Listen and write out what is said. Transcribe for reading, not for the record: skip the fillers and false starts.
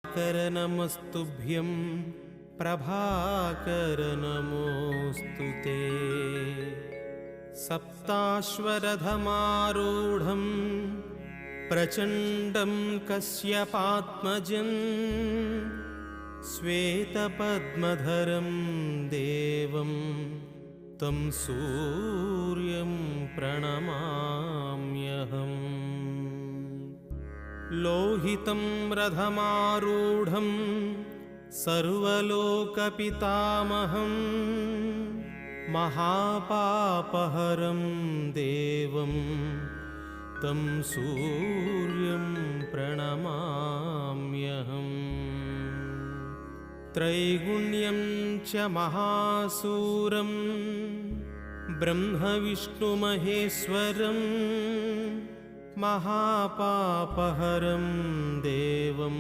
दिवाकर नमस्तुभ्यं प्रभाकर नमोऽस्तु ते। सप्ताश्वरथमारूढं प्रचण्डं कश्यपात्मजं श्वेतपद्मधरं देवं तं सूर्यं प्रणमाम्यहम्। लोहितं रथमारूढं सर्वलोकपितामहं महापापहरं देवं तं सूर्यं प्रणमाम्यहम्। त्रैगुण्यं च महासूरं ब्रह्मविष्णुमहेश्वरं महापापहरं देवं